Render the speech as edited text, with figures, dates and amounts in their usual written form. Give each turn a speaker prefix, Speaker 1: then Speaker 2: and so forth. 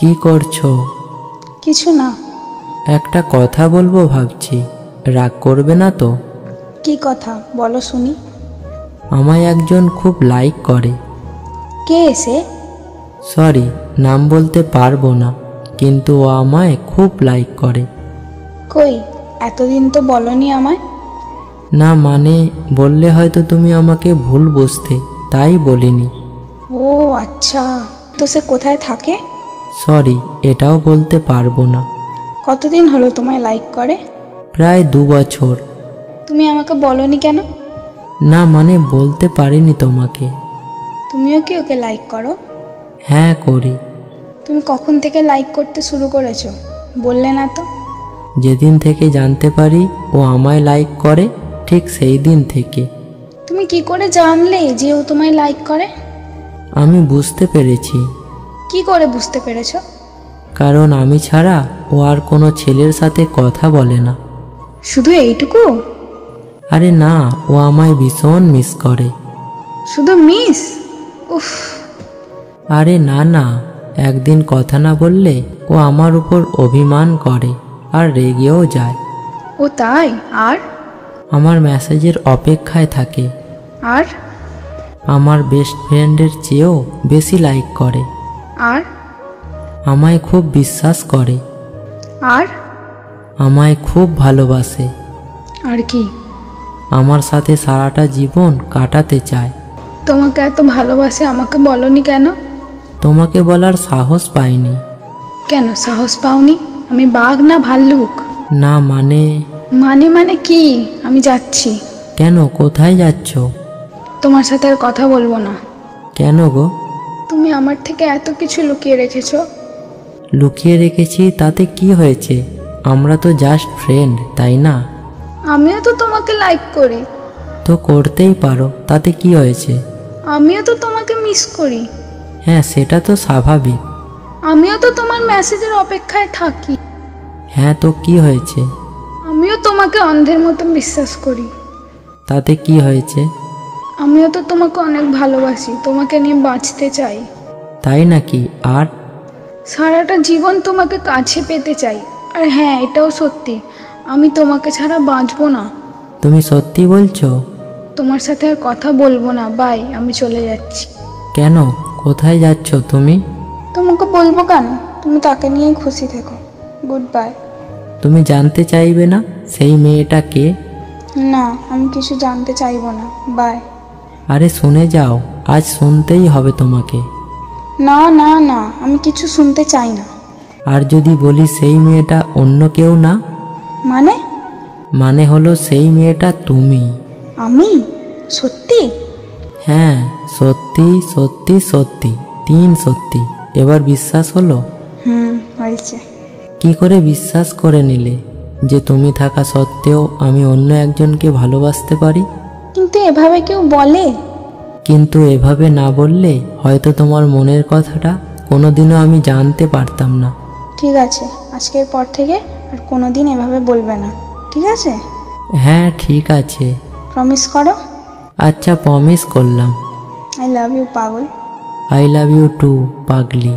Speaker 1: কি করছো?
Speaker 2: কিছু না।
Speaker 1: একটা কথা বলবো ভাবছি, রাগ করবে না তো?
Speaker 2: কি কথা বলো শুনি।
Speaker 1: আমায় একজন খুব লাইক করে।
Speaker 2: কে এসে?
Speaker 1: সরি, নাম বলতে পারবো না, কিন্তু ও আমায় খুব লাইক করে।
Speaker 2: কই, এতদিন তো বলনি আমায়।
Speaker 1: না মানে, বললে হয়তো তুমি আমাকে ভুল বুঝতে, তাই বলিনি।
Speaker 2: ও আচ্ছা, তো সে কোথায় থাকে?
Speaker 1: সরি, এটাও বলতে পারবো না।
Speaker 2: কতদিন হলো তোমায় লাইক করে?
Speaker 1: প্রায় 2 বছর।
Speaker 2: তুমি আমাকে বলনি কেন?
Speaker 1: না মানে, বলতে পারিনি তোমাকে।
Speaker 2: তুমিও কি ওকে লাইক করো?
Speaker 1: হ্যাঁ করি।
Speaker 2: তুমি কখন থেকে লাইক করতে শুরু করেছো, বললে না তো?
Speaker 1: যেদিন থেকে জানতে পারি ও আমায় লাইক করে, ঠিক সেই দিন থেকে।
Speaker 2: তুমি কি করে জানলে যে ও তোমায় লাইক করে?
Speaker 1: আমি বুঝতে পেরেছি।
Speaker 2: কি করে বুঝতে পেরেছো?
Speaker 1: কারণ আমি ছাড়া ও আর কোনো ছেলের সাথে কথা বলে না।
Speaker 2: শুধু এইটুকু?
Speaker 1: আরে না, ও আমায় ভীষণ মিস করে।
Speaker 2: শুধু মিস? উফ।
Speaker 1: আরে না না, একদিন কথা না বললে ও আমার উপর অভিমান করে আর রেগেও যায়।
Speaker 2: ও তাই? আর?
Speaker 1: আমার মেসেজের অপেক্ষায় থাকে।
Speaker 2: আর?
Speaker 1: আমার বেস্ট ফ্রেন্ডের চেয়েও বেশি লাইক করে।
Speaker 2: আর?
Speaker 1: আমায় খুব বিশ্বাস করে।
Speaker 2: আর?
Speaker 1: আমায় খুব ভালোবাসে।
Speaker 2: আর কি?
Speaker 1: আমার সাথে সারাটা জীবন কাটাতে চায়।
Speaker 2: তোমাকে এত ভালোবাসে, আমাকে বলনি কেন?
Speaker 1: তোমাকে বলার সাহস পাইনি।
Speaker 2: কেন সাহস পাওনি? আমি বাঘ না ভাল্লুক?
Speaker 1: না মানে?
Speaker 2: মানে কি? আমি যাচ্ছি।
Speaker 1: কেন, কোথায় যাচ্ছ?
Speaker 2: তোমার সাথে আর কথা বলবো না।
Speaker 1: কেন গো?
Speaker 2: তুমি আমার থেকে এত কিছু লুকিয়ে রেখেছো।
Speaker 1: লুকিয়ে রেখেছি তাতে কি হয়েছে? আমরা তো জাস্ট ফ্রেন্ড, তাই না?
Speaker 2: আমিও তো তোমাকে লাইক করি।
Speaker 1: তো করতেই পারো, তাতে কি হয়েছে?
Speaker 2: আমিও তো তোমাকে মিস করি।
Speaker 1: হ্যাঁ, সেটা তো স্বাভাবিক।
Speaker 2: আমিও তো তোমার মেসেজের অপেক্ষায় থাকি।
Speaker 1: হ্যাঁ, তো কি হয়েছে?
Speaker 2: আমিও তোমাকে অন্ধের মতো বিশ্বাস করি।
Speaker 1: তাতে কি হয়েছে?
Speaker 2: আমিও তো তোমাকে অনেক ভালোবাসি, তোমাকে নিয়ে বাঁচতে চাই।
Speaker 1: তাই নাকি? আর?
Speaker 2: সারাটা জীবন তোমাকে কাছে পেতে চাই। আর হ্যাঁ, এটাও সত্যি, আমি তোমাকে ছাড়া বাঁচবো না।
Speaker 1: তুমি সত্যি বলছো?
Speaker 2: তোমার সাথে আর কথা বলবো না, বাই, আমি চলে যাচ্ছি।
Speaker 1: কেন, কোথায় যাচ্ছ তুমি?
Speaker 2: তোমাকে বলবো কেন? তুমি তাকে নিয়েই খুশি থেকো। Good bye.
Speaker 1: তুমি জানতে চাইবে না সেই মেয়েটা কে?
Speaker 2: না, আমি কিছু জানতে চাইবো না, বাই।
Speaker 1: আরে শুনে যাও, আজ শুনতেই হবে তোমাকে।
Speaker 2: না না না, আমি কিছু শুনতে চাই না।
Speaker 1: আর যদি বলি সেই মেয়েটা অন্য কেউ না?
Speaker 2: মানে?
Speaker 1: মানে হলো সেই মেয়েটা তুমি।
Speaker 2: আমি? সত্যি?
Speaker 1: হ্যাঁ, সত্যি সত্যি সত্যি, 3 সত্যি। এবার বিশ্বাস হলো?
Speaker 2: হয়েছে।
Speaker 1: কি করে বিশ্বাস করে নিলে যে তুমি থাকা সত্ত্বেও আমি অন্য একজনকে ভালোবাসতে পারি?
Speaker 2: কিন্তু এভাবে কেউ বলে?
Speaker 1: কিন্তু এভাবে না বললে হয়তো তোমার মনের কথাটা কোনোদিনও আমি জানতে পারতাম না।
Speaker 2: ঠিক আছে, আজকের পর থেকে আর কোনোদিন এভাবে বলবে না, ঠিক আছে?
Speaker 1: হ্যাঁ ঠিক আছে।
Speaker 2: প্রমিস করো।
Speaker 1: আচ্ছা, প্রমিস করলাম।
Speaker 2: আই লাভ ইউ পাগল।
Speaker 1: আই লাভ ইউ টু পাগলি।